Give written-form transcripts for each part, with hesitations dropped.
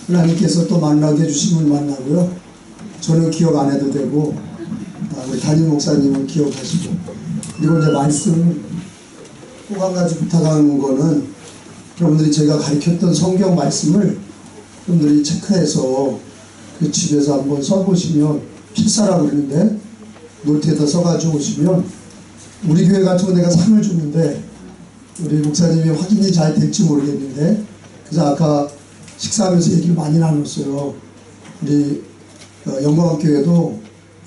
하나님께서 또 만나게 해주시면 만나고요. 저는 기억 안 해도 되고, 우리 담임 목사님은 기억하시고, 그리고 이제 말씀 꼭 한 가지 부탁하는 거는, 여러분들이 제가 가르쳤던 성경 말씀을 여러분들이 체크해서 그 집에서 한번 써보시면, 필사라고 그러는데 노트에다 써가지고 오시면, 우리 교회 같은 거 내가 상을 줬는데 우리 목사님이 확인이 잘 될지 모르겠는데, 그래서 아까 식사하면서 얘기를 많이 나눴어요. 우리 영광교회도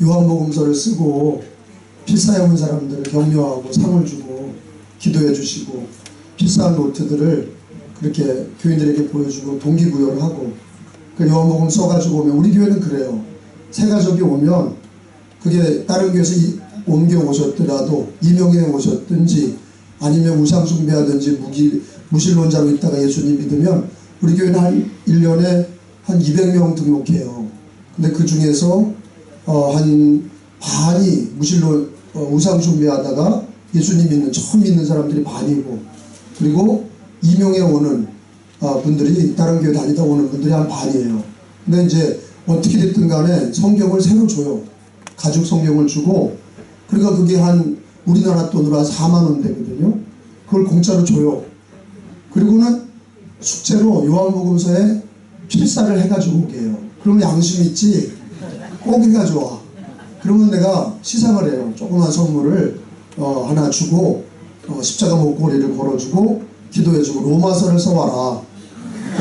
요한복음서를 쓰고 필사해 온 사람들을 격려하고 상을 주고 기도해 주시고, 필사한 노트들을 그렇게 교인들에게 보여주고 동기부여를 하고, 그 요한복음 써가지고 오면, 우리 교회는 그래요. 새 가족이 오면, 그게 다른 교회에서 옮겨 오셨더라도, 이명에 오셨든지 아니면 우상 숭배하든지 무신론자로 있다가 예수님 믿으면, 우리 교회는 한 1년에 한 200명 등록해요. 근데 그 중에서 한 반이 우상 숭배하다가 예수님 믿는, 처음 믿는 사람들이 반이고, 그리고 이명에 오는 분들이, 다른 교회 다니다 오는 분들이 한 반이에요. 근데 이제 어떻게 됐든 간에 성경을 새로 줘요. 가죽 성경을 주고, 그러니까 그게 한 우리나라 돈으로 한 4만 원 되거든요. 그걸 공짜로 줘요. 그리고는 숙제로 요한복음서에 필사를 해가지고 오게 해요. 그러면 양심 있지? 꼭 해가지고 와. 그러면 내가 시상을 해요. 조그만 선물을 하나 주고, 십자가 목걸이를 걸어주고 기도해주고, 로마서를 써와라.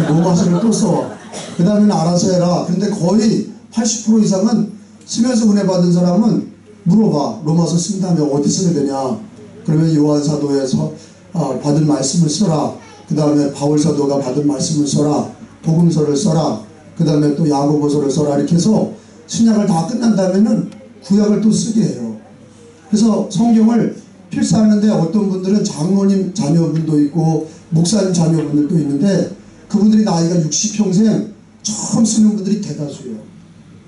로마서를 또 써와. 그 다음에는 알아서 해라. 근데 거의 80% 이상은 쓰면서 은혜 받은 사람은 물어봐. 로마서 쓴 다음에 어디 써야 되냐. 그러면 요한사도에서 받은 말씀을 써라. 그 다음에 바울사도가 받은 말씀을 써라. 복음서를 써라. 그 다음에 또 야고보서를 써라. 이렇게 해서 신약을 다 끝난 다음에는 구약을 또 쓰게 해요. 그래서 성경을 필사하는데, 어떤 분들은 장로님 자녀분도 있고 목사님 자녀분들도 있는데, 그분들이 나이가 60평생 처음 쓰는 분들이 대다수예요.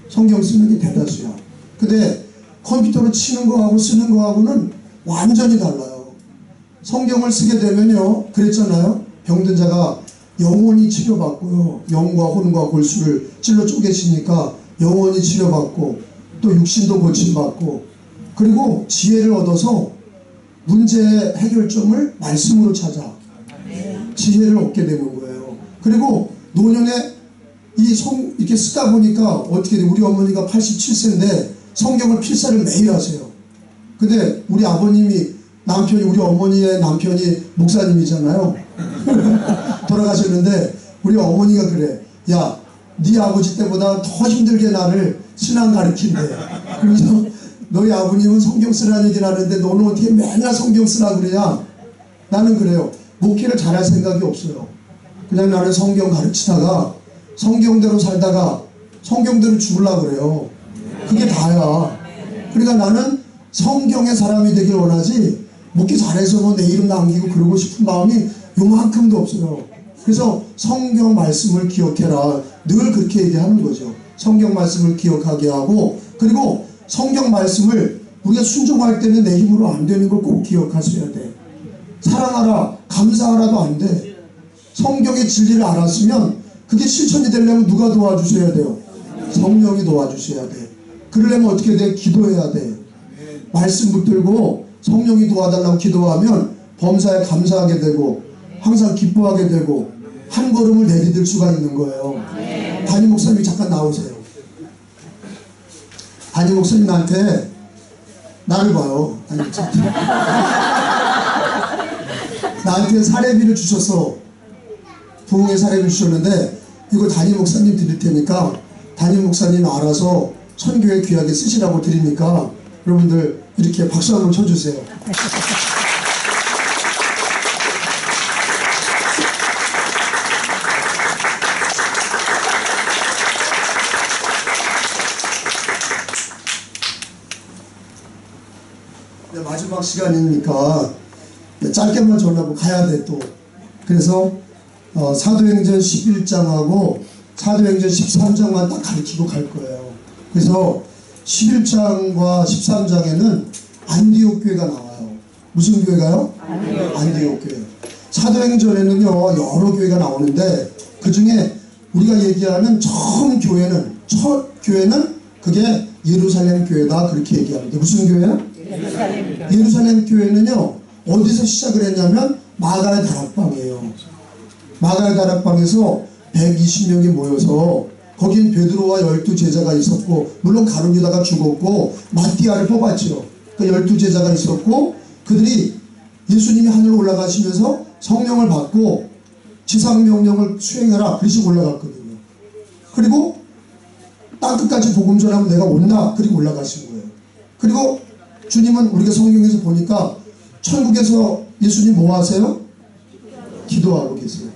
성경 쓰는 게 대다수야. 근데 컴퓨터로 치는 거하고 쓰는 거하고는 완전히 달라요. 성경을 쓰게 되면요, 그랬잖아요. 병든 자가 영원히 치료받고요, 영과 혼과 골수를 찔러 쪼개시니까 영원히 치료받고, 또 육신도 고침받고, 그리고 지혜를 얻어서 문제의 해결점을 말씀으로 찾아 지혜를 얻게 되는 거예요. 그리고 노년에 이렇게 쓰다 보니까 어떻게 돼? 우리 어머니가 87세인데 성경을 필사를 매일 하세요. 근데 우리 아버님이, 우리 어머니의 남편이 목사님이잖아요. 돌아가셨는데 우리 어머니가 그래. 야, 네 아버지 때보다 더 힘들게 나를 신앙 가르친대. 그래서 너희 아버님은 성경 쓰라는 얘기를 하는데 너는 어떻게 맨날 성경 쓰라 그래야? 나는 그래요. 목회를 잘할 생각이 없어요. 그냥 나는 성경 가르치다가 성경대로 살다가 성경대로 죽으려고 그래요. 그게 다야. 그러니까 나는 성경의 사람이 되길 원하지, 목회 잘해서 뭐 내 이름 남기고 그러고 싶은 마음이 요만큼도 없어요. 그래서 성경 말씀을 기억해라. 늘 그렇게 얘기하는 거죠. 성경 말씀을 기억하게 하고, 그리고 성경 말씀을 우리가 순종할 때는 내 힘으로 안 되는 걸 꼭 기억하셔야 돼. 사랑하라, 감사하라도 안 돼. 성경의 진리를 알았으면 그게 실천이 되려면 누가 도와주셔야 돼요? 성령이 도와주셔야 돼. 그러려면 어떻게 돼? 기도해야 돼. 말씀 붙들고 성령이 도와달라고 기도하면 범사에 감사하게 되고 항상 기뻐하게 되고 한 걸음을 내디딜 수가 있는 거예요. 담임 목사님이 잠깐 나오세요. 담임 목사님 나한테, 나를 봐요. 담임 목사님. 나한테 사례비를 주셔서, 부흥의 사례비를 주셨는데, 이거 담임 목사님 드릴 테니까 담임 목사님 알아서 선교에 귀하게 쓰시라고 드리니까 여러분들 이렇게 박수 한번 쳐주세요. 마지막 시간이니까 짧게만 전하고 가야 돼 또. 그래서 사도행전 11장하고 사도행전 13장만 딱 가르치고 갈 거예요. 그래서 11장과 13장에는 안디옥 교회가 나와요. 무슨 교회가요? 안디옥 교회. 사도행전에는요 여러 교회가 나오는데 그 중에 우리가 얘기하는 첫 교회는 그게 예루살렘 교회다, 그렇게 얘기합니다. 무슨 교회야? 예루살렘 교회는요, 어디서 시작을 했냐면 마가의 다락방이에요. 마가의 다락방에서 120명이 모여서 거긴 베드로와 12제자가 있었고, 물론 가룟 유다가 죽었고 마띠아를 뽑았죠. 그 12제자가 있었고, 그들이 예수님이 하늘로 올라가시면서 성령을 받고 지상명령을 수행해라, 그리고 올라갔거든요. 그리고 땅끝까지 복음 전하면 내가 온다, 그리고 올라가신 거예요. 그리고 주님은 우리가 성경에서 보니까 천국에서 예수님 뭐 하세요? 기도하고 계세요.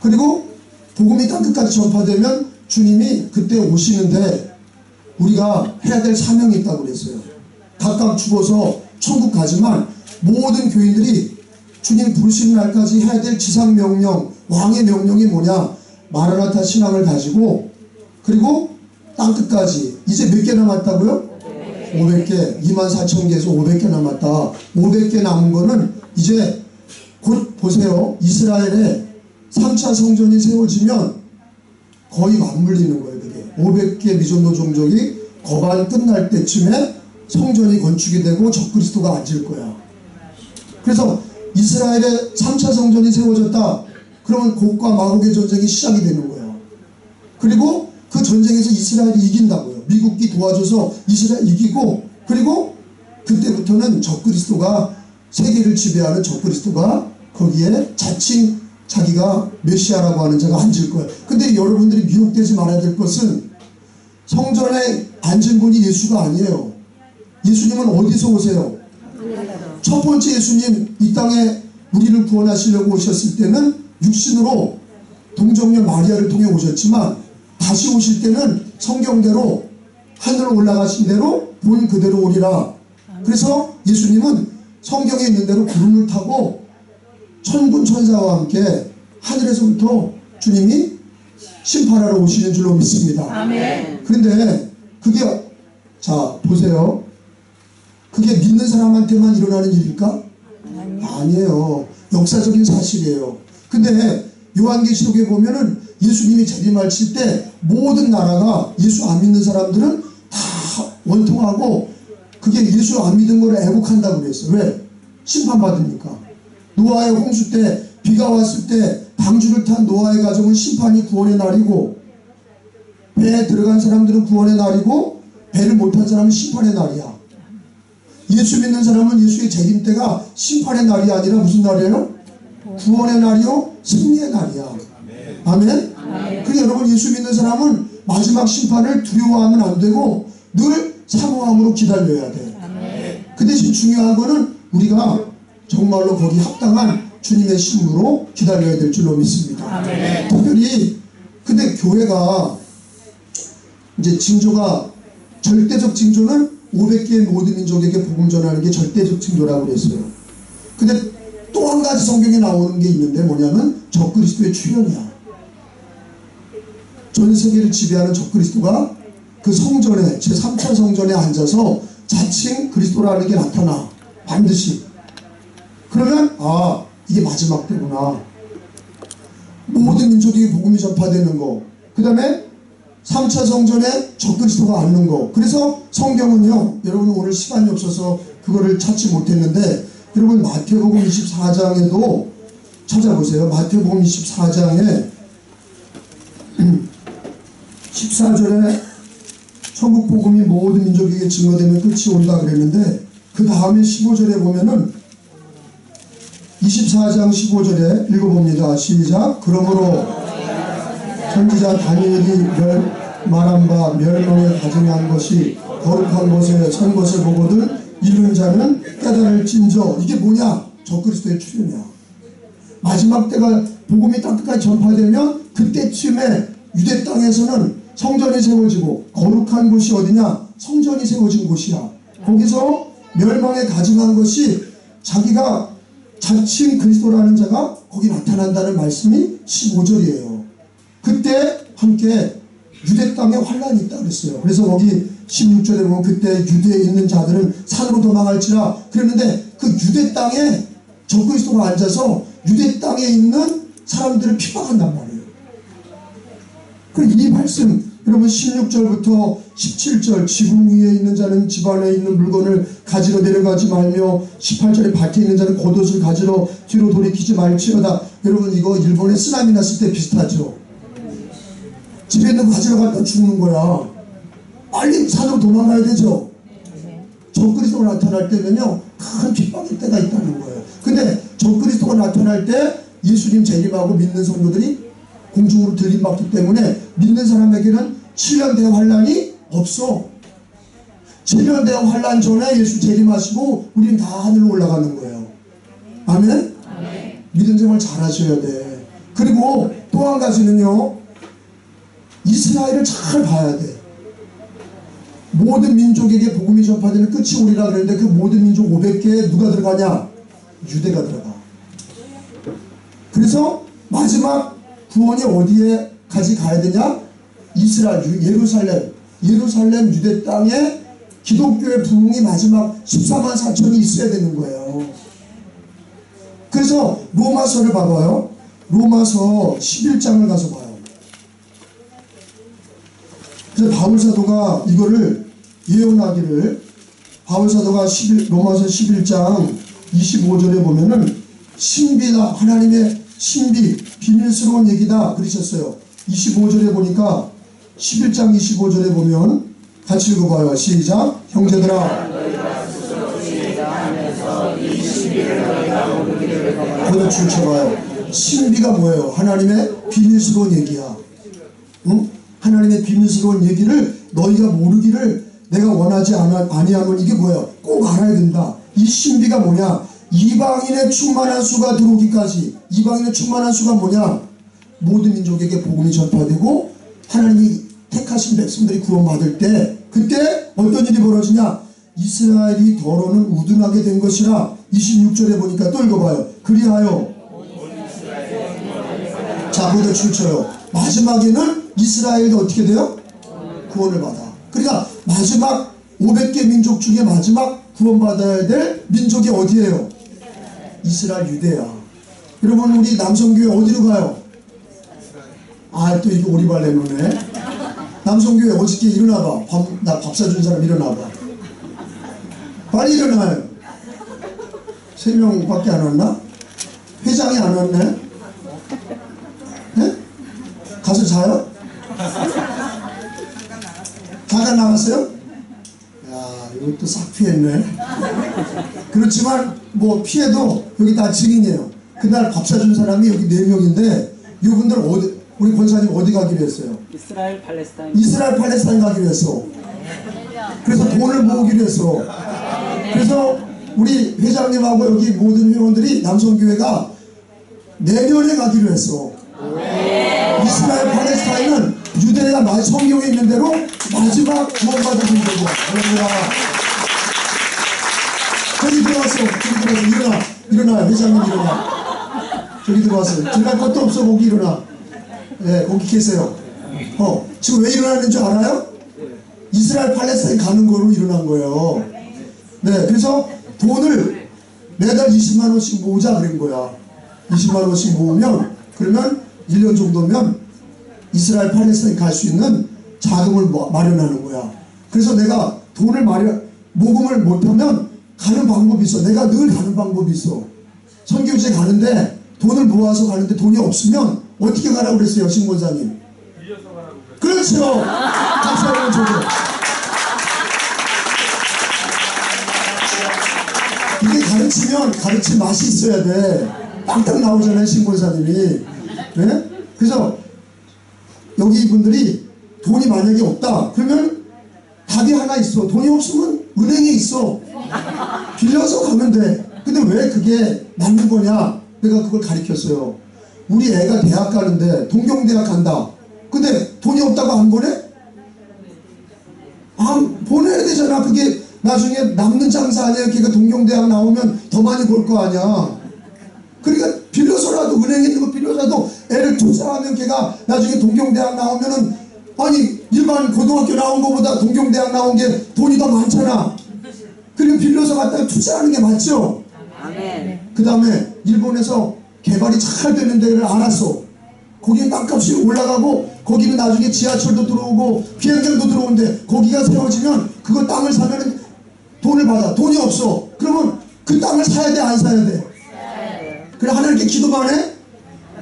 그리고 복음이 땅끝까지 전파되면 주님이 그때 오시는데 우리가 해야 될 사명이 있다고 그랬어요. 각각 죽어서 천국 가지만 모든 교인들이 주님 부르시는 날까지 해야 될 지상명령, 왕의 명령이 뭐냐? 마라나타 신앙을 가지고, 그리고 땅끝까지 이제 몇 개 남았다고요? 500개, 24,000개에서 500개 남았다. 500개 남은 거는 이제 곧 보세요. 이스라엘에 3차 성전이 세워지면 거의 맞물리는 거예요. 그게 500개 미전도 종족이 거반 끝날 때쯤에 성전이 건축이 되고 적그리스도가 앉을 거야. 그래서 이스라엘에 3차 성전이 세워졌다. 그러면 곡과 마곡의 전쟁이 시작이 되는 거예요. 그리고 그 전쟁에서 이스라엘이 이긴다고요. 미국이 도와줘서 이스라엘 이기고, 그리고 그때부터는 적그리스도가, 세계를 지배하는 적그리스도가 거기에 자칭 자기가 메시아라고 하는 자가 앉을 거예요. 근데 여러분들이 미혹되지 말아야 될 것은 성전에 앉은 분이 예수가 아니에요. 예수님은 어디서 오세요? 첫 번째 예수님 이 땅에 우리를 구원하시려고 오셨을 때는 육신으로 동정녀 마리아를 통해 오셨지만, 다시 오실 때는 성경대로 하늘로 올라가신 대로 본 그대로 오리라. 그래서 예수님은 성경에 있는 대로 구름을 타고 천군 천사와 함께 하늘에서부터 주님이 심판하러 오시는 줄로 믿습니다. 아멘. 그런데 그게, 자 보세요, 그게 믿는 사람한테만 일어나는 일일까? 아니에요. 역사적인 사실이에요. 근데 요한계시록에 보면은 예수님이 재림하실 때 모든 나라가, 예수 안 믿는 사람들은 다 원통하고, 그게 예수 안 믿은 거를 애국한다고 그랬어요. 왜? 심판받으니까. 노아의 홍수 때, 비가 왔을 때 방주를 탄 노아의 가정은 심판이 구원의 날이고, 배에 들어간 사람들은 구원의 날이고, 배를 못 탄 사람은 심판의 날이야. 예수 믿는 사람은 예수의 재림 때가 심판의 날이 아니라 무슨 날이에요? 구원의 날이요, 승리의 날이야. 아멘? 그러니까 여러분, 예수 믿는 사람은 마지막 심판을 두려워하면 안 되고 늘 사모함으로 기다려야 돼. 그 대신 중요한 거는 우리가 정말로 거기 합당한 주님의 신부로 기다려야 될 줄로 믿습니다. 특별히 근데 교회가 이제 징조가, 절대적 징조는 500개의 모든 민족에게 복음 전하는 게 절대적 징조라고 그랬어요. 근데 또 한 가지 성경에 나오는 게 있는데 뭐냐면 적그리스도의 출현이야. 전 세계를 지배하는 적그리스도가 그 성전에, 제3차 성전에 앉아서 자칭 그리스도라는 게 나타나, 반드시. 그러면 아, 이게 마지막 때구나. 모든 민족에게 복음이 전파되는 거, 그 다음에 3차 성전에 적그리스도가 앉는 거. 그래서 성경은요, 여러분 오늘 시간이 없어서 그거를 찾지 못했는데, 여러분 마태복음 24장에도 찾아보세요. 마태복음 24장에 14절에 천국 복음이 모든 민족에게 증거되면 끝이 온다 그랬는데, 그 다음에 15절에 보면은 24장 15절에 읽어봅니다. 시작. 그러므로 선지자 다니엘이 말한 바 멸망에 가증한 것이 거룩한 곳에 선 것을 보거든 이른 자는 깨달을진저. 이게 뭐냐? 적그리스도의 출현이야. 마지막 때가 복음이 땅끝까지 전파되면 그때쯤에 유대 땅에서는 성전이 세워지고, 거룩한 곳이 어디냐? 성전이 세워진 곳이야. 거기서 멸망에 가증한 것이 자기가 자칭 그리스도라는 자가 거기 나타난다는 말씀이 15절이에요. 그때 함께 유대 땅에 환란이 있다 그랬어요. 그래서 거기 16절에 보면 그때 유대에 있는 자들은 산으로 도망할지라 그랬는데, 그 유대 땅에 적그리스도가 앉아서 유대 땅에 있는 사람들을 핍박한단 말이에요. 이 말씀 여러분 16절부터 17절 지붕 위에 있는 자는 집 안에 있는 물건을 가지러 내려가지 말며 18절에 밭에 있는 자는 겉옷을 가지러 뒤로 돌이키지 말지어다. 여러분 이거 일본에 쓰나미 났을 때 비슷하죠. 집에 있는 거 가지러 갔다 죽는 거야. 빨리 산으로 도망가야 되죠. 적그리스도가 나타날 때면요 큰 핍박일 때가 있다는 거예요. 근데 적그리스도가 나타날 때 예수님 재림하고 믿는 성도들이 공중으로 들림받기 때문에 믿는 사람에게는 7년 대환란이 없어. 7년 대환란 전에 예수 재림하시고 우리는 다 하늘로 올라가는 거예요. 아멘? 믿음 생활 잘 하셔야 돼. 그리고 또 한 가지는요, 이스라엘을 잘 봐야 돼. 모든 민족에게 복음이 전파되는 끝이 오리라 그랬는데 그 모든 민족 500개에 누가 들어가냐? 유대가 들어가. 그래서 마지막 구원이 어디에까지 가야 되냐? 이스라엘, 예루살렘 유대 땅에 기독교의 부흥이 마지막 14만 4천이 있어야 되는 거예요. 그래서 로마서를 봐봐요. 로마서 11장을 가서 봐요. 그래서 바울사도가 이거를 예언하기를, 바울사도가 로마서 11장 25절에 보면은 신비다, 하나님의 신비, 비밀스러운 얘기다 그러셨어요. 25절에 보니까 11장 25절에 보면 같이 읽어봐요. 시작. 형제들아, 오늘 줄쳐봐요. 신비가 뭐예요? 하나님의 비밀스러운 얘기야. 응? 하나님의 비밀스러운 얘기를 너희가 모르기를 내가 원하지 아니하면 이게 뭐예요? 꼭 알아야 된다. 이 신비가 뭐냐? 이방인의 충만한 수가 들어오기까지. 이방인의 충만한 수가 뭐냐? 모든 민족에게 복음이 전파되고 하나님이 택하신 백성들이 구원받을 때, 그때 어떤 일이 벌어지냐? 이스라엘이 더러는 우둔하게 된 것이라. 26절에 보니까 또 읽어봐요. 그리하여, 자, 거기다 줄쳐요. 마지막에는 이스라엘도 어떻게 돼요? 구원을 받아. 그러니까 마지막 500개 민족 중에 마지막 구원받아야 될 민족이 어디예요? 이스라엘 유대야. 여러분 우리 남성교회 어디로 가요? 아, 또 이게 오리발 내놓네. 남성교회 어저께 일어나봐. 나 밥 사준 사람 일어나봐. 빨리 일어나요. 3명밖에 안 왔나? 회장이 안 왔네? 네? 가서 자요? 잠깐 나갔어요? 야, 이것도 싹 피했네. 그렇지만 뭐 피해도 여기 다 증인이에요. 그날 밥 사준 사람이 여기 4명인데 이분들 어디, 우리 권사님 어디 가기로 했어요? 이스라엘 팔레스타인. 이스라엘 팔레스타인 가기로 했어. 그래서 돈을 모으기로 했어. 그래서 우리 회장님하고 여기 모든 회원들이 남성교회가 내년에 가기로 했어. 이스라엘 팔레스타인은 유대가 성경에 있는 대로 마지막 구원받은 민족이야. 저기 들어왔어. 저기 들어왔어. 일어나. 회장님 일어나. 저기 들어왔어. 들어갈 것도 없어. 거기 일어나. 네, 거기 계세요. 지금 왜 일어나는 줄 알아요? 이스라엘 팔레스타인 가는 거로 일어난 거예요. 네, 그래서 돈을 매달 20만 원씩 모으자 그런 거야. 20만 원씩 모으면, 그러면 1년 정도면 이스라엘 팔레스타인 갈 수 있는 자금을 마련하는 거야. 그래서 내가 돈을 모금을 못하면 가는 방법이 있어. 내가 늘 가는 방법이 있어. 선교지에 가는데 돈을 모아서 가는데 돈이 없으면 어떻게 가라고 그랬어요, 신권사님? 빌려서 가라고 그랬어요. 그렇죠. 감사합니다. 저도. 이게 가르치면 가르칠 맛이 있어야 돼. 딱딱 나오잖아요, 신권사님이. 네? 그래서 여기 이분들이 돈이 만약에 없다 그러면 답이 하나 있어. 돈이 없으면 은행에 있어. 빌려서 가면 돼. 근데 왜 그게 맞는 거냐? 내가 그걸 가르쳤어요. 우리 애가 대학 가는데 동경대학 간다. 근데 돈이 없다고 안 보내? 보내야 되잖아. 그게 나중에 남는 장사 아니야. 걔가 동경대학 나오면 더 많이 벌 거 아니야. 그러니까 빌려서라도, 은행에 있는 거 빌려서라도 애를 투자하면 걔가 나중에 동경대학 나오면은, 아니 일반 고등학교 나온 거보다 동경대학 나온 게 돈이 더 많잖아. 그리고 빌려서 갖다가 투자하는 게 맞죠? 아멘. 그 다음에 일본에서 개발이 잘 되는 데를 알았어. 거기에 땅값이 올라가고 거기는 나중에 지하철도 들어오고 비행장도 들어오는데 거기가 세워지면 그거 땅을 사면 돈을 받아. 돈이 없어. 그러면 그 땅을 사야 돼, 안 사야 돼? 그래, 하나님께 기도만 해?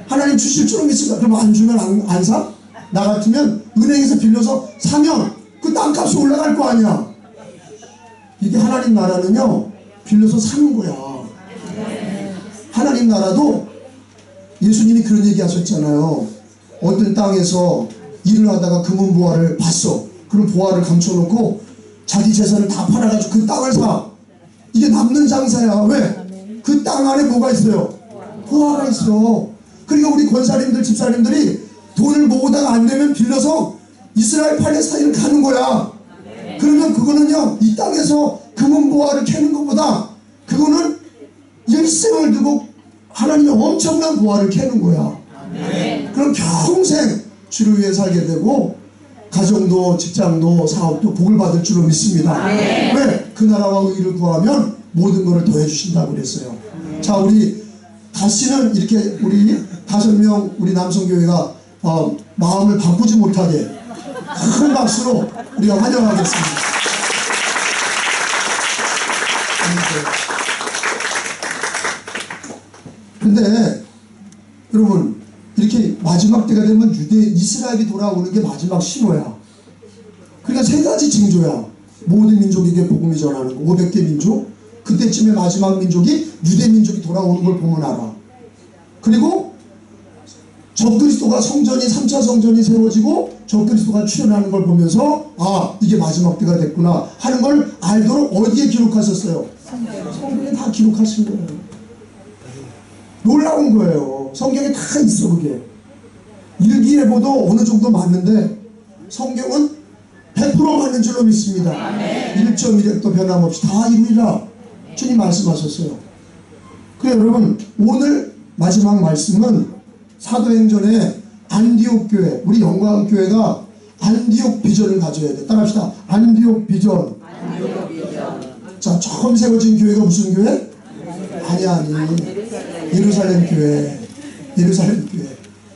하나님 주실 줄은 믿습니다. 그럼 안 주면 안 사? 나 같으면 은행에서 빌려서 사면 그 땅값이 올라갈 거 아니야. 이게 하나님 나라는요, 빌려서 사는 거야. 하나님 나라도 예수님이 그런 얘기 하셨잖아요. 어떤 땅에서 일을 하다가 금은 보화를 봤어. 그럼 보화를 감춰놓고 자기 재산을 다 팔아가지고 그 땅을 사. 이게 남는 장사야. 왜? 그 땅 안에 뭐가 있어요? 보화가 있어. 그러니까 우리 권사님들, 집사님들이 돈을 모으다가 안 되면 빌려서 이스라엘 팔레스타인을 가는 거야. 그러면 그거는요, 이 땅에서 금은 보화를 캐는 것보다 그거는 일생을 두고 하나님의 엄청난 보화를 캐는 거야. 그럼 평생 주를 위해 살게 되고 가정도 직장도 사업도 복을 받을 줄로 믿습니다. 왜? 그 나라와 의를 구하면 모든 것을 더해 주신다고 그랬어요. 자, 우리 다시는 이렇게 우리 5명 우리 남성교회가 마음을 바꾸지 못하게 큰 박수로 우리가 환영하겠습니다. 근데 여러분, 이렇게 마지막 때가 되면 이스라엘이 돌아오는 게 마지막 신호야. 그러니까 3가지 징조야. 모든 민족에게 복음이 전하는 거. 500개 민족. 그때쯤에 마지막 민족이 유대 민족이 돌아오는 걸 보면 알아. 그리고 적그리스도가 성전이 3차 성전이 세워지고 적그리스도가 출현하는 걸 보면서 아, 이게 마지막 때가 됐구나 하는 걸 알도록 어디에 기록하셨어요? 성경에 다 기록하신 거예요. 놀라운 거예요. 성경에 다 있어. 그게 일기예보도 어느 정도 맞는데 성경은 100% 맞는 줄로 믿습니다. 1.1획도 변함없이 다 이루리라 주님 말씀하셨어요. 그래, 여러분, 오늘 마지막 말씀은 사도행전의 안디옥 교회, 우리 영광교회가 안디옥 비전을 가져야 돼. 따라합시다. 안디옥 비전. 자, 처음 세워진 교회가 무슨 교회? 아니 예루살렘 교회.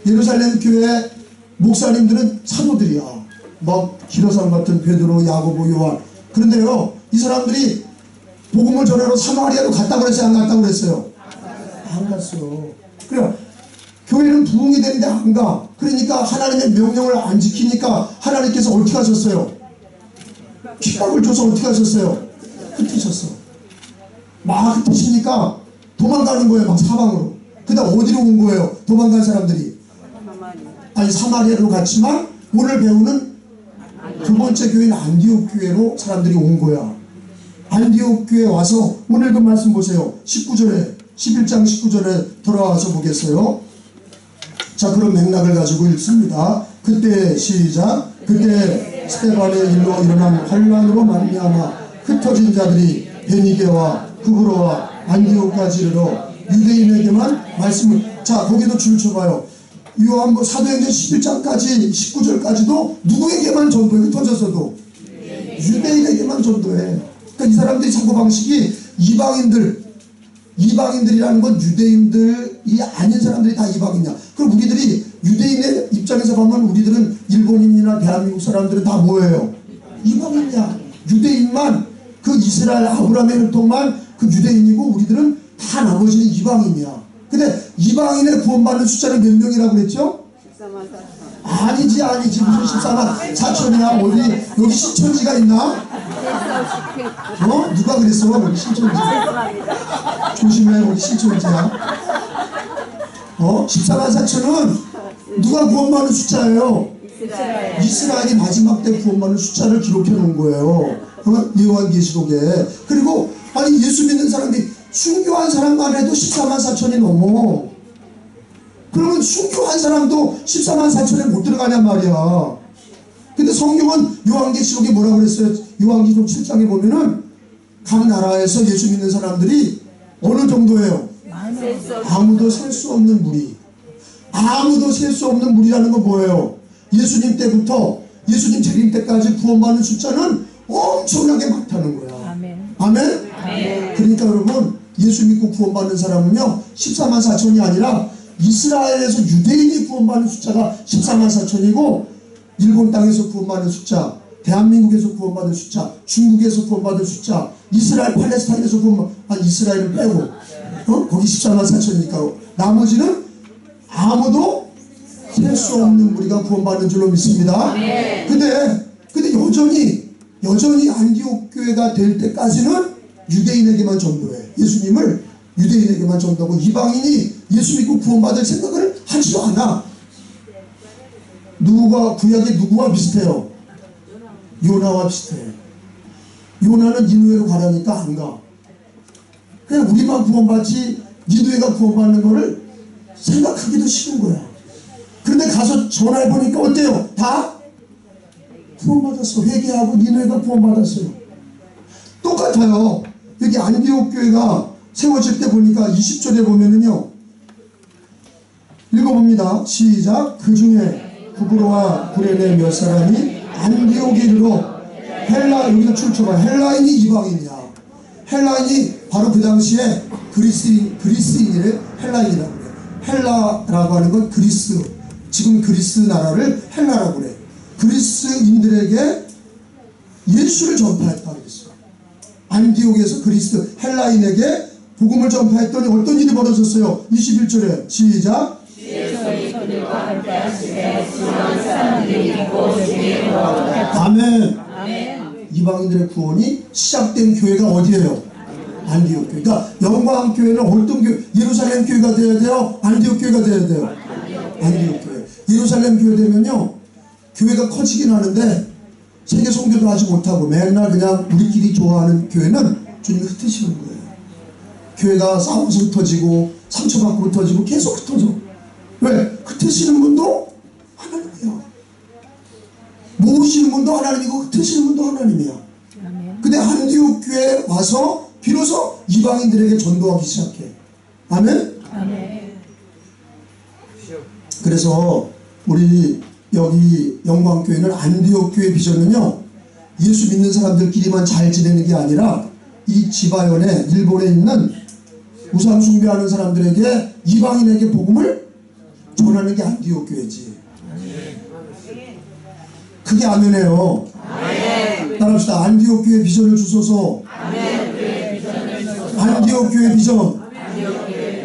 예루살렘 교회 목사님들은 사도들이야. 막 기라상 같은 베드로, 야고보, 요한. 그런데요, 이 사람들이 복음을 전하러 사마리아로 갔다 그랬어요, 안 갔다 그랬어요? 안 갔어요. 그래, 교회는 부흥이 되는데 안 가. 그러니까 하나님의 명령을 안 지키니까 하나님께서 어떻게 하셨어요? 핍박을 줘서 어떻게 하셨어요? 흩으셨어. 막 흩으시니까 도망가는 거예요, 막 사방으로. 그 다음 어디로 온 거예요? 도망간 사람들이. 아니, 사마리아로 갔지만 오늘 배우는 두 번째 교회는 안디옥 교회로 사람들이 온 거야. 안디옥 교회 와서 오늘 그 말씀 보세요. 19절에 11장 19절에 돌아와서 보겠어요. 자, 그런 맥락을 가지고 읽습니다. 그때 시작. 그때 스데반의 일로 일어난 환란으로 말미암아 흩어진 자들이 베니게와 구브로와 안디옥까지 이르러 유대인에게만 말씀을. 자, 거기도 줄 쳐봐요. 요한복 사도행전 11장까지 19절까지도 누구에게만 전도해? 흩어졌어도 유대인에게만 전도해. 그러니까 이 사람들이 사고방식이 이방인들이라는 건 유대인들이 아닌 사람들이 다 이방인이야. 그럼 우리들이 유대인의 입장에서 보면 우리들은 일본인이나 대한민국 사람들은 다 뭐예요? 이방인이야. 유대인만 그 이스라엘 아브라함의 혈통만 그 유대인이고 우리들은 다 나머지는 이방인이야. 근데 이방인의 구원받는 숫자는 몇 명이라고 그랬죠? 14만 4천. 아니지 무슨 14만 4천이야. 어디 여기 신천지가 있나? 누가 그랬어? 여기 신천지. 조심해, 우리 신천지야. 14만 4천은 누가 구원받는 숫자예요? 이스라엘이 마지막 때 구원받는 숫자를 기록해 놓은 거예요. 요한계시록에. 그리고 아니, 예수 믿는 사람들이 순교한 사람만 해도 14만 4천이 넘어. 그러면 순교한 사람도 14만 4천에 못 들어가냔 말이야. 근데 성경은 요한계시록에 뭐라고 그랬어요? 요한계시록 7장에 보면은 각 나라에서 예수 믿는 사람들이 어느 정도예요? 아무도 셀 수 없는 무리. 아무도 셀 수 없는 무리라는 건 뭐예요? 예수님 때부터 예수님 재림 때까지 구원받는 숫자는 엄청나게 많다는 거야. 아멘? 그러니까 여러분, 예수 믿고 구원받는 사람은요 14만 4천이 아니라 이스라엘에서 유대인이 구원받는 숫자가 14만 4천이고 일본 땅에서 구원받는 숫자, 대한민국에서 구원받는 숫자, 중국에서 구원받는 숫자, 이스라엘 팔레스타인에서 이스라엘을 빼고 거기 14만 4천이니까 나머지는 아무도 셀 수 없는 무리가 구원받는 줄로 믿습니다. 근데 여전히 안디옥 교회가 될 때까지는 유대인에게만 전도해. 예수님을 유대인에게만 전도하고 이방인이 예수 믿고 구원받을 생각을 하지도 않아. 구약의 누구와 비슷해요? 요나와 비슷해요. 요나는 니느웨로 가라니까 안 가. 그냥 우리만 구원받지 니느웨가 구원받는 거를 생각하기도 싫은 거야. 그런데 가서 전화해보니까 어때요? 다 구원받았어. 회개하고 니느웨가 구원받았어요. 똑같아요. 여기 안디옥 교회가 세워질 때 보니까 20절에 보면은요, 읽어봅니다. 시작. 그 중에 구브로와 구레네 몇 사람이 안디옥에 이르러 여기서 출처가 헬라인이 이방인이야. 헬라인이 바로 그 당시에 그리스인이래. 헬라인이라고 그래. 헬라라고 하는 건 그리스, 지금 그리스 나라를 헬라라고 그래. 그리스인들에게 예수를 전파했다 그랬어. 안디옥에서 그리스 헬라인에게 복음을 전파했더니 어떤 일이 벌어졌어요? 21절에 시작. 아멘. 이방인들의 구원이 시작된 교회가 어디예요? 안디옥 교회. 그러니까 영광 교회는 어떤 교회? 예루살렘 교회가 되어야 돼요? 안디옥 교회가 되어야 돼요? 안디옥 교회. 예루살렘 교회 되면요, 교회가 커지긴 하는데 세계 선교도 하지 못하고 맨날 그냥 우리끼리 좋아하는 교회는 주님이 흩으시는 거예요. 교회가 싸워서 흩어지고 상처받고 흩어지고 계속 흩어져. 왜? 흩으시는 분도 하나님이야. 모으시는 분도 하나님이고 흩으시는 분도 하나님이야. 근데 안디옥 교회에 와서 비로소 이방인들에게 전도하기 시작해. 아멘? 아멘. 그래서 우리 여기 영광교회는 안디옥 교회 비전은요, 예수 믿는 사람들끼리만 잘 지내는 게 아니라 이 지바현에 일본에 있는 우상 숭배하는 사람들에게 이방인에게 복음을 전하는 게 안디옥 교회지. 그게 아멘이에요. 따라합시다. 안디옥 교회 비전을 주소서. 안디옥 교회 비전.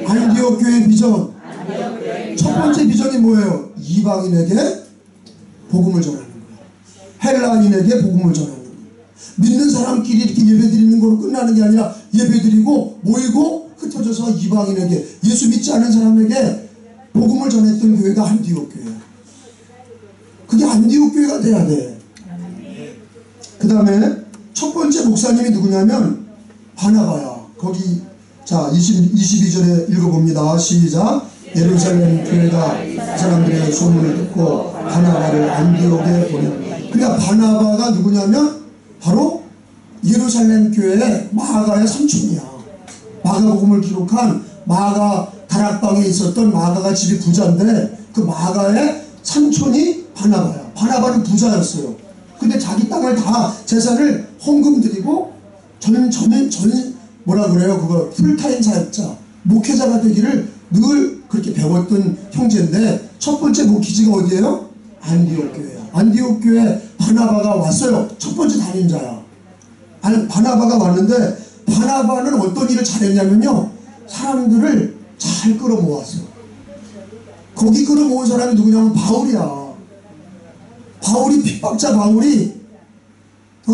안디옥 교회 비전. 첫 번째 비전이 뭐예요? 이방인에게 복음을 전하는 거예요. 헬라인에게 복음을 전하는 거예요. 믿는 사람끼리 이렇게 예배 드리는 거로 끝나는 게 아니라 예배 드리고 모이고 흩어져서 이방인에게, 예수 믿지 않은 사람에게 복음을 전했던 교회가 안디옥 교회예요. 그게 안디옥 교회가 돼야 돼. 그 다음에 첫 번째 목사님이 누구냐면 바나바야. 거기 자 22절에 읽어봅니다. 시작. 예루살렘 교회가 사람들의 소문을 듣고 바나바를 안디옥에 보내. 그러니까 바나바가 누구냐면 바로 예루살렘 교회의 마가의 삼촌이야. 마가복음을 기록한 마가 다락방에 있었던 마가가 집이 부자인데 그 마가의 삼촌이 바나바야. 바나바는 부자였어요. 근데 자기 땅을 다 재산을 헌금 드리고 뭐라 그래요? 그거 풀타임 사역자, 목회자가 되기를 늘 그렇게 배웠던 형제인데 첫 번째 목회지가 어디예요? 안디옥 교회야. 안디옥 교회 바나바가 왔어요. 첫 번째 담임자야. 바나바가 왔는데 바나바는 어떤 일을 잘했냐면요, 사람들을 잘 끌어모았어. 거기 끌어모은 사람이 누구냐면 바울이야. 바울이 핍박자 바울이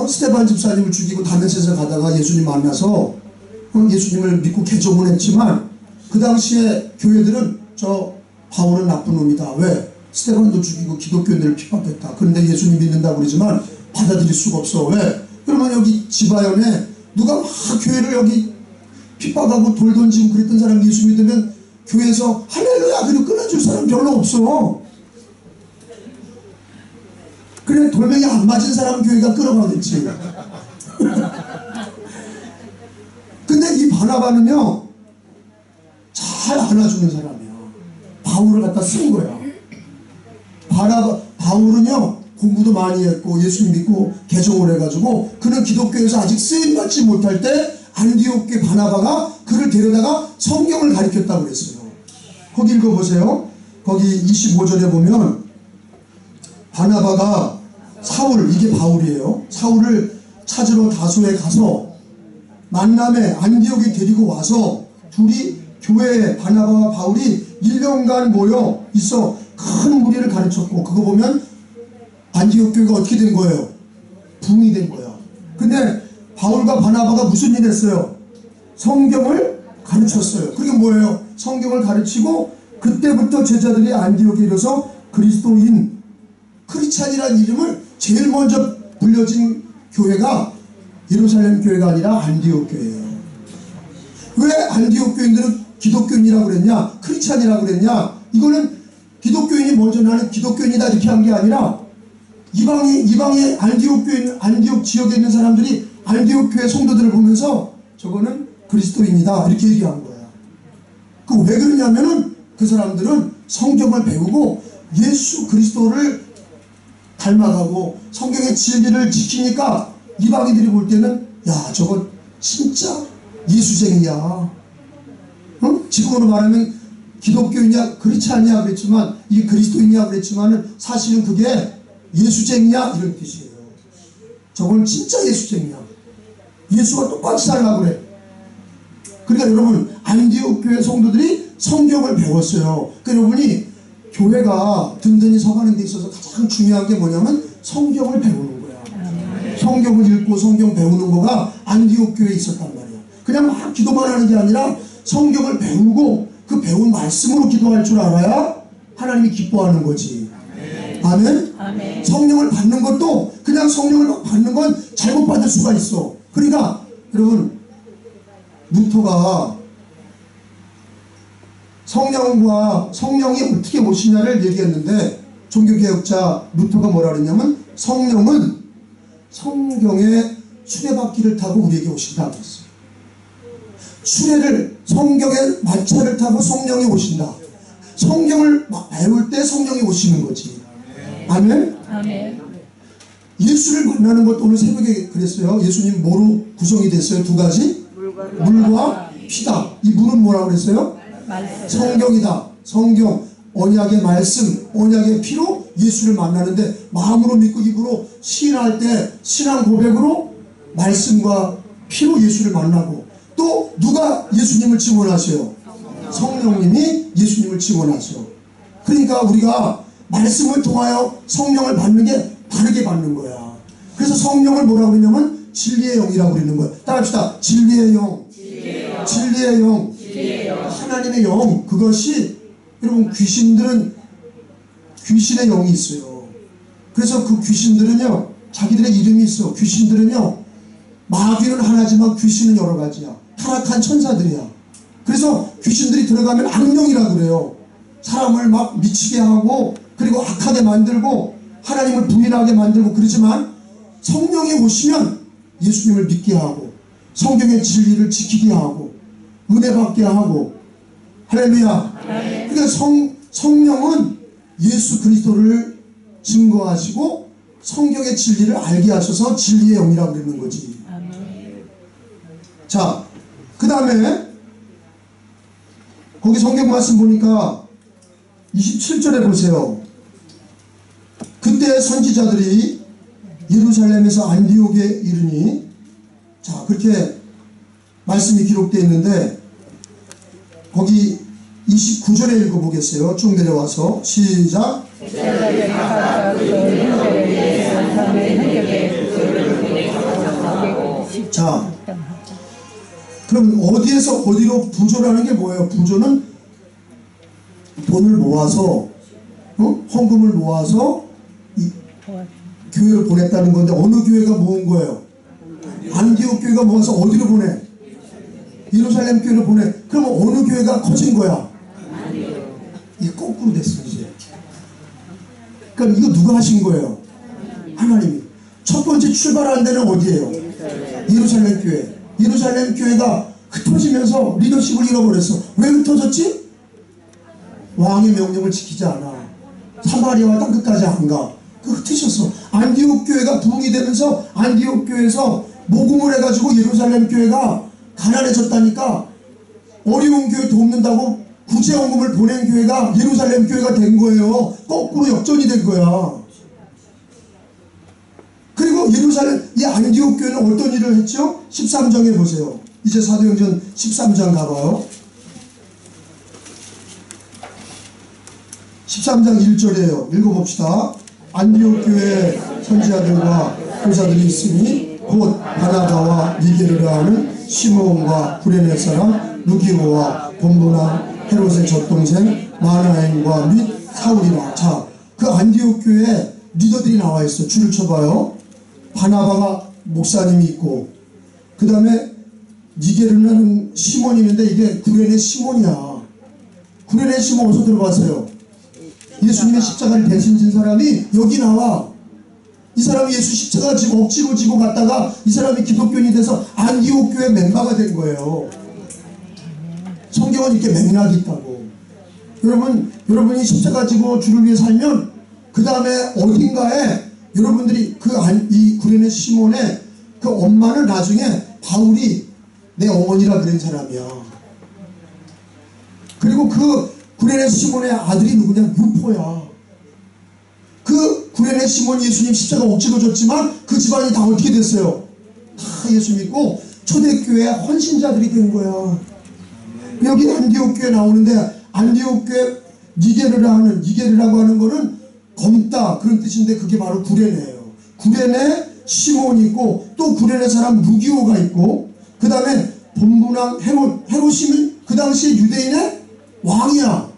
스데반 집사님을 죽이고 다메섹에 가다가 예수님 만나서 예수님을 믿고 개종을 했지만 그 당시에 교회들은 저 바울은 나쁜 놈이다. 왜? 스데반도 죽이고 기독교인들을 핍박했다. 그런데 예수님 믿는다고 그러지만 받아들일 수가 없어. 왜? 그러면 여기 지바현에 누가 막 교회를 여기 핍박하고 돌 던지고 그랬던 사람이 예수 믿으면 교회에서 할렐루야 그리고 끊어줄 사람 별로 없어. 그래 돌멩이 안 맞은 사람 교회가 끌어가겠지. 근데 이 바나바는요 잘 안아주는 사람이야. 바울을 갖다 쓴 거야. 바울은요 공부도 많이 했고 예수님 믿고 개종을 해가지고 그는 기독교에서 아직 쓰임받지 못할 때 안디옥 교회 바나바가 그를 데려다가 성경을 가르쳤다고 그랬어요. 거기 읽어보세요. 거기 25절에 보면 바나바가 사울, 이게 바울이에요. 사울을 찾으러 다소에 가서 만남에 안디옥에 데리고 와서 둘이 교회에 바나바와 바울이 1년간 모여 있어 큰 무리를 가르쳤고, 그거 보면 안디옥 교회가 어떻게 된 거예요? 붕이 된 거야. 근데 바울과 바나바가 무슨 일 했어요? 성경을 가르쳤어요. 그게 뭐예요? 성경을 가르치고 그때부터 제자들이 안디옥에 이르러서 그리스도인, 크리스찬이라는 이름을 제일 먼저 불려진 교회가 예루살렘 교회가 아니라 안디옥 교회예요. 왜 안디옥 교인들은 기독교인이라고 그랬냐? 크리스찬이라고 그랬냐? 이거는 기독교인이 먼저 나는 기독교인이다 이렇게 한 게 아니라 이방의 안디옥 교인, 안디옥 지역에 있는 사람들이 안디옥 교회 성도들을 보면서 저거는 그리스도인이다 이렇게 얘기한 거야. 그 왜 그러냐면은 그 사람들은 성경을 배우고 예수 그리스도를 닮아가고 성경의 진리를 지키니까 이방인들이 볼 때는 야, 저거 진짜 예수쟁이야. 응? 지금으로 말하면 기독교이냐 크리스찬이냐 그랬지만, 이게 그리스도이냐 그랬지만은 사실은 그게 예수쟁이냐 이런 뜻이에요. 저건 진짜 예수쟁이야. 예수가 똑같이 살라고 그래. 그러니까 여러분, 안디옥 교회 성도들이 성경을 배웠어요. 그러니까 여러분이 교회가 든든히 서가는 데 있어서 가장 중요한 게 뭐냐면 성경을 배우는 거야. 성경을 읽고 성경 배우는 거가 안디옥 교회에 있었단 말이야. 그냥 막 기도만 하는 게 아니라 성경을 배우고 그 배운 말씀으로 기도할 줄 알아야 하나님이 기뻐하는 거지. 아멘? 아멘. 성령을 받는 것도 그냥 성령을 받는 건 잘못 받을 수가 있어. 그러니까 여러분, 루터가 성령이 어떻게 오시냐를 얘기했는데, 종교개혁자 루터가 뭐라 그랬냐면 성령은 성경의 수레바퀴를 타고 우리에게 오신다 그랬어요. 수레를, 성경의 마차를 타고 성령이 오신다. 성경을 배울 때 성령이 오시는 거지. 아멘? 아멘. 예수를 만나는 것도 오늘 새벽에 그랬어요. 예수님 뭐로 구성이 됐어요? 두 가지? 물과 피다. 이 물은 뭐라고 그랬어요? 성경이다. 성경, 언약의 말씀, 언약의 피로 예수를 만나는데, 마음으로 믿고 입으로 시인할 때 신앙 고백으로 말씀과 피로 예수를 만나고, 또 누가 예수님을 증언하세요? 성령님이 예수님을 증언하세요. 그러니까 우리가 말씀을 통하여 성령을 받는 게 다르게 받는 거야. 그래서 성령을 뭐라고 그러냐면 진리의 영이라고 그러는 거야. 따라합시다. 진리의 영. 진리의 영. 하나님의 영. 그것이, 여러분, 귀신들은 귀신의 영이 있어요. 그래서 그 귀신들은요, 자기들의 이름이 있어. 귀신들은요, 마귀는 하나지만 귀신은 여러 가지야. 타락한 천사들이야. 그래서 귀신들이 들어가면 악령이라고 그래요. 사람을 막 미치게 하고, 그리고 악하게 만들고 하나님을 부인하게 만들고 그러지만, 성령이 오시면 예수님을 믿게 하고 성경의 진리를 지키게 하고 은혜 받게 하고. 할렐루야. 그러니까 성령은 예수 그리스도를 증거하시고 성경의 진리를 알게 하셔서 진리의 영이라고 그러는 거지. 자, 그 다음에 거기 성경 말씀 보니까 27절에 보세요. 그때 선지자들이 예루살렘에서 안디옥에 이르니, 자, 그렇게 말씀이 기록되어 있는데, 거기 29절에 읽어보겠어요. 쭉 내려와서 시작. 자, 그럼 어디에서 어디로 부조라는 게 뭐예요? 부조는 돈을 모아서, 헌금을 모아서 교회를 보냈다는 건데, 어느 교회가 모은 거예요? 안디옥 교회가 모아서 어디로 보내? 예루살렘 교회를 보내. 그러면 어느 교회가 커진 거야? 이게 거꾸로 됐어 이제. 그러니까 이거 누가 하신 거예요? 하나님이. 첫 번째 출발한 데는 어디예요? 예루살렘 교회. 예루살렘 교회가 흩어지면서 리더십을 잃어버렸어. 왜 흩어졌지? 왕의 명령을 지키지 않아. 사마리아와 땅끝까지 안 가. 흩으셨어. 안디옥 교회가 부흥이 되면서 안디옥 교회에서 모금을 해가지고 예루살렘 교회가 가난해졌다니까, 어려운 교회 돕는다고 구제원금을 보낸 교회가 예루살렘 교회가 된 거예요. 거꾸로 역전이 된 거야. 그리고 예루살렘 이 안디옥 교회는 어떤 일을 했죠? 13장에 보세요. 이제 사도행전 13장 가봐요. 13장 1절이에요. 읽어봅시다. 안디옥 교회 선지자들과 교사들이 있으니 곧 바나바와 니게르라 하는 시므온과 구레네 사람 루기오와 본보나 헤롯의 젖동생 마나엔과 및 사울이라. 자, 그 안디옥 교회에 리더들이 나와 있어. 줄을 쳐봐요. 바나바가 목사님이 있고, 그 다음에 니게르라는 시몬이 있는데 이게 구레네 시몬이야. 구레네 시몬 어디서 들어봤어요? 예수님의 십자가를 대신 진 사람이 여기 나와. 이 사람이 예수 십자가 지고 억지로 지고 갔다가 이 사람이 기독교인이 돼서 안디옥 교회 멤버가 된 거예요. 성경은 이렇게 맥락이 있다고. 여러분이 십자가 지고 주를 위해 살면 그 다음에 어딘가에 여러분들이 이 구레네 시몬의 그 엄마는 나중에 바울이 내 어머니라 그런 사람이야. 그리고 그 구레네 시몬의 아들이 누구냐? 루포야. 그 구레네 시몬이 예수님 십자가 억지로 졌지만 그 집안이 다 어떻게 됐어요? 다 예수 믿고 초대교회 헌신자들이 된 거야. 여기 안디옥 교회 나오는데 안디옥 교회 니게르라고 하는 거는 검다 그런 뜻인데 그게 바로 구레네예요. 구레네 시몬이 있고 또 구레네 사람 루기오가 있고 그 다음에 본부랑 헤롯이면 그 당시에 유대인의 왕이야.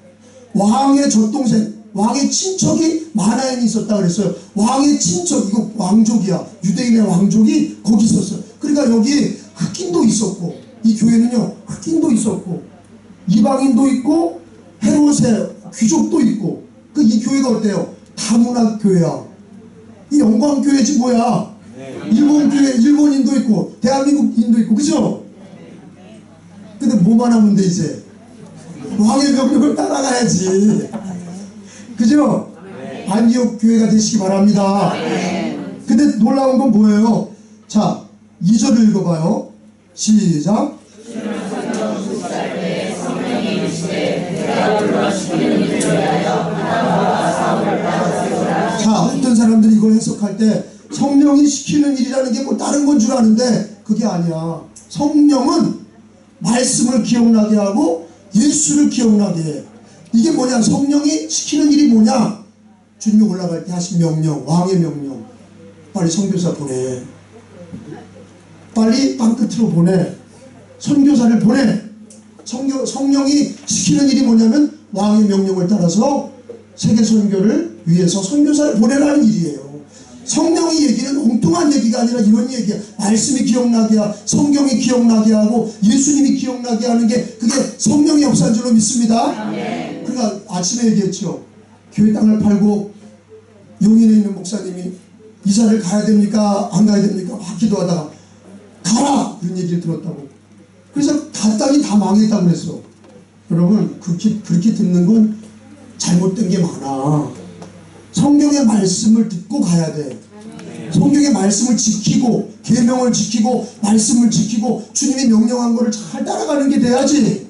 왕의 젖동생, 왕의 친척이 마나엔이 있었다 그랬어요. 왕의 친척, 이거 왕족이야. 유대인의 왕족이 거기 있었어요. 그러니까 여기 흑인도 있었고, 이 교회는요 흑인도 있었고 이방인도 있고 헤롯의 귀족도 있고. 그 이 교회가 어때요? 다문화 교회야. 이 영광교회지 뭐야. 일본 교회, 일본인도 있고 대한민국인도 있고, 그죠? 근데 뭐만 하면 돼 이제? 왕의 명령을 따라가야지. 그죠? 안디옥 교회가 되시기 바랍니다. 근데 놀라운 건 뭐예요? 자, 2절을 읽어봐요. 시작. 자, 어떤 사람들이 이걸 해석할 때 성령이 시키는 일이라는 게 뭐 다른 건 줄 아는데 그게 아니야. 성령은 말씀을 기억나게 하고 예수를 기억나게 해. 이게 뭐냐? 성령이 시키는 일이 뭐냐? 주님이 올라갈 때 하신 명령, 왕의 명령. 빨리 선교사 보내. 빨리 땅끝으로 보내. 선교사를 보내. 성령이 시키는 일이 뭐냐면 왕의 명령을 따라서 세계 선교를 위해서 선교사를 보내라는 일이에요. 성령의 얘기는 엉뚱한 얘기가 아니라 이런 얘기야. 말씀이 기억나게 하고 성경이 기억나게 하고 예수님이 기억나게 하는 게 그게 성령의 역사인 줄로 믿습니다. 그러니까 아침에 얘기했죠. 교회 땅을 팔고 용인에 있는 목사님이 이사를 가야 됩니까? 안 가야 됩니까? 막 기도하다가 가라! 이런 얘기를 들었다고. 그래서 갔더니 다 망했다고 그랬어. 여러분 그렇게 듣는 건 잘못된 게 많아. 성경의 말씀을 듣고 가야 돼. 성경의 말씀을 지키고 계명을 지키고 말씀을 지키고 주님이 명령한 거를 잘 따라가는 게 돼야지.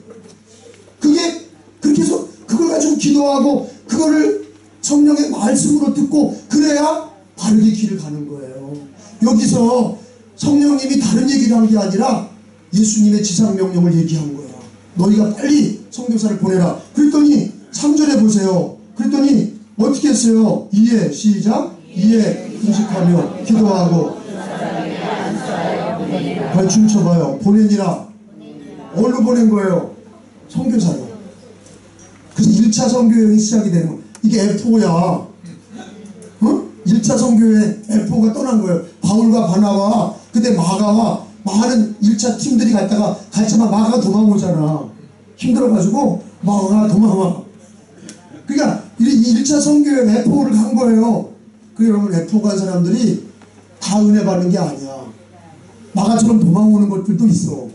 그게 그렇게 해서 그걸 가지고 기도하고 그거를 성령의 말씀으로 듣고 그래야 바르게 길을 가는 거예요. 여기서 성령님이 다른 얘기를 한 게 아니라 예수님의 지상명령을 얘기한 거야. 너희가 빨리 선교사를 보내라. 그랬더니 3절에 보세요. 그랬더니 어떻게 했어요? 이에 시작. 이에 금식하며 기도하고 발춤 쳐봐요. 보내니라. 어디로 보낸 거예요? 선교사로. 그래서 1차 선교여행이 시작이 되는 거예요. 이게 F4야. 어? 1차 선교여행 F4가 떠난 거예요. 바울과 바나바와 근데 마가와 마가는 1차 팀들이 갔다가 갔지만 마가가 도망오잖아. 힘들어가지고 마가가 도망와. 그러니까 이 1차 선교여행 F4를 간 거예요. 그 여러분 F4 간 사람들이 다 은혜 받는 게 아니야. 마가처럼 도망오는 것들도 있어.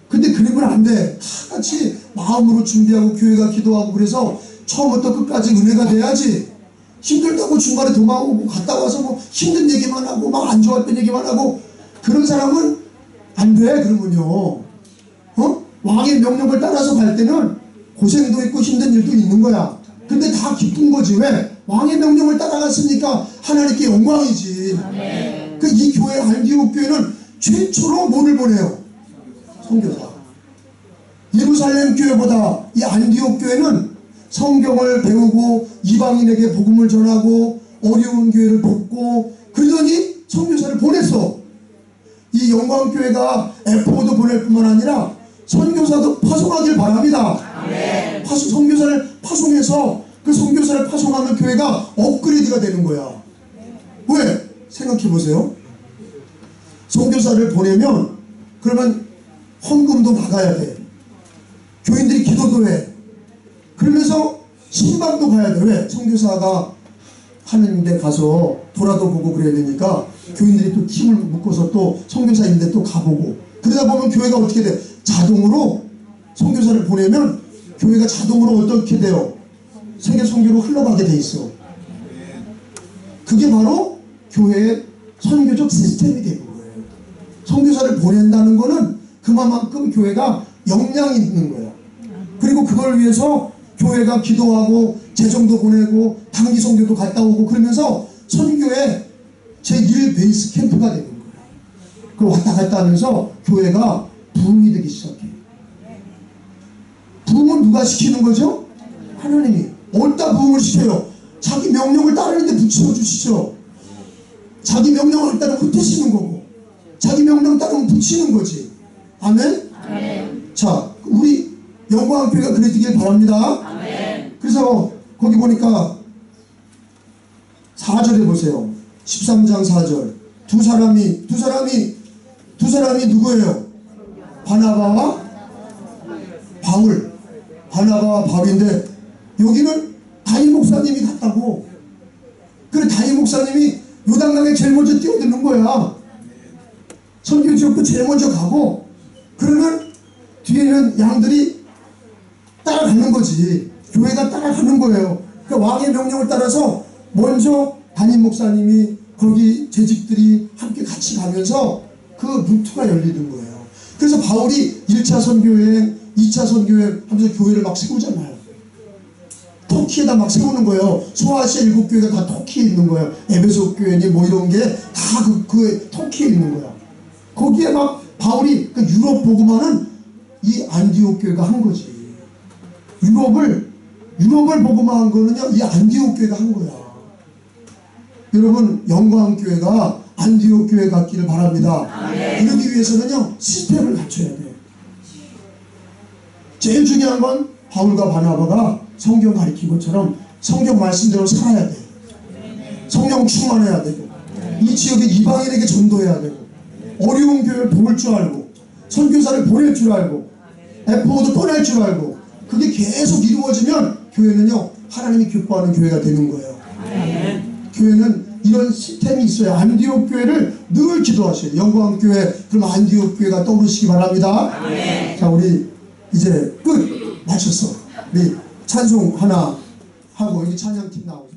근데 그러면 안 돼. 다 같이 마음으로 준비하고 교회가 기도하고 그래서 처음부터 끝까지 은혜가 돼야지. 힘들다고 중간에 도망오고 갔다 와서 뭐 힘든 얘기만 하고 막 안 좋았던 얘기만 하고 그런 사람은 안 돼. 그러면요. 왕의 명령을 따라서 갈 때는 고생도 있고 힘든 일도 있는 거야. 근데 다 기쁜 거지. 왜? 왕의 명령을 따라갔으니까 하나님께 영광이지. 그 이 교회 안디옥 교회는 최초로 뭐를 보내요? 선교사. 예루살렘 교회보다 이 안디옥 교회는 성경을 배우고 이방인에게 복음을 전하고 어려운 교회를 돕고 그러더니 선교사를 보냈어. 이 영광교회가 F5도 보낼 뿐만 아니라 선교사도 파송하길 바랍니다. 선교사를 파송해서 그 선교사를 파송하는 교회가 업그레이드가 되는 거야. 왜? 생각해 보세요. 선교사를 보내면 그러면 헌금도 나가야 돼. 교인들이 기도도 해. 그러면서 신방도 가야 돼. 왜? 선교사가 하는 데 가서 돌아도 보고 그래야 되니까 교인들이 또 팀을 묶어서 또 선교사인데 또 가보고 그러다 보면 교회가 어떻게 돼? 자동으로 선교사를 보내면 교회가 자동으로 어떻게 돼요? 세계 선교로 흘러가게 돼 있어. 그게 바로 교회의 선교적 시스템이 되는 거예요. 선교사를 보낸다는 거는 그만큼 교회가 역량이 있는 거예요. 그리고 그걸 위해서 교회가 기도하고 재정도 보내고 단기 선교도 갔다 오고 그러면서 선교의 제1 베이스 캠프가 되는 거예요. 그 왔다 갔다 하면서 교회가 부흥이 되기 시작해요. 부흥은 누가 시키는 거죠? 하나님이. 어디다 부흥을 시켜요? 자기 명령을 따르는데 붙여 주시죠. 자기 명령을 따르면 흩으시는 거고 자기 명령 따르면 붙이는 거지. 아멘? 아멘. 자, 우리 영광교회가 그래 되길 바랍니다. 아멘. 그래서 거기 보니까 4절에 보세요. 13장 4절. 두 사람이 누구예요? 바나바와 바울. 바나바와 바울인데 여기는 다임 목사님이 갔다고. 그래 다임 목사님이 요단강에 제일 먼저 뛰어드는 거야. 선교 지역도 제일 먼저 가고 그러면 뒤에는 양들이 따라가는 거지. 교회가 따라가는 거예요. 그러니까 왕의 명령을 따라서 먼저 담임 목사님이 거기 재직들이 함께 같이 가면서 그 루트가 열리는 거예요. 그래서 바울이 1차 선교여행, 2차 선교여행 하면서 교회를 막 세우잖아요. 터키에다 막 세우는 거예요. 소아시아 7교회가 다 터키에 있는 거예요. 에베소 교회니 뭐 이런 게 다 그 터키에 있는 거야. 거기에 막 바울이 그 유럽 복음화는 이 안디옥 교회가 한 거지. 유럽을 복음화한 거는요 이 안디옥 교회가 한 거야. 여러분 영광교회가 안디옥 교회 같기를 바랍니다. 아멘. 이러기 위해서는요 시스템을 갖춰야 돼. 제일 중요한 건 바울과 바나바가 성경 가르친 것처럼 성경 말씀대로 살아야 돼. 성령 충만해야 되고 이 지역의 이방인에게 전도해야 되고 어려운 교회를 도울 줄 알고 선교사를 보낼 줄 알고 F5도 떠날 줄 알고 그게 계속 이루어지면 교회는요 하나님이 기뻐하는 교회가 되는 거예요. 아멘. 교회는 이런 시스템이 있어요. 안디옥 교회를 늘 기도하셔야 돼요. 영광교회 그럼 안디옥 교회가 떠오르시기 바랍니다. 아멘. 자 우리 이제 끝 마쳤어. 우리 찬송 하나 하고 여기 찬양팀 나오고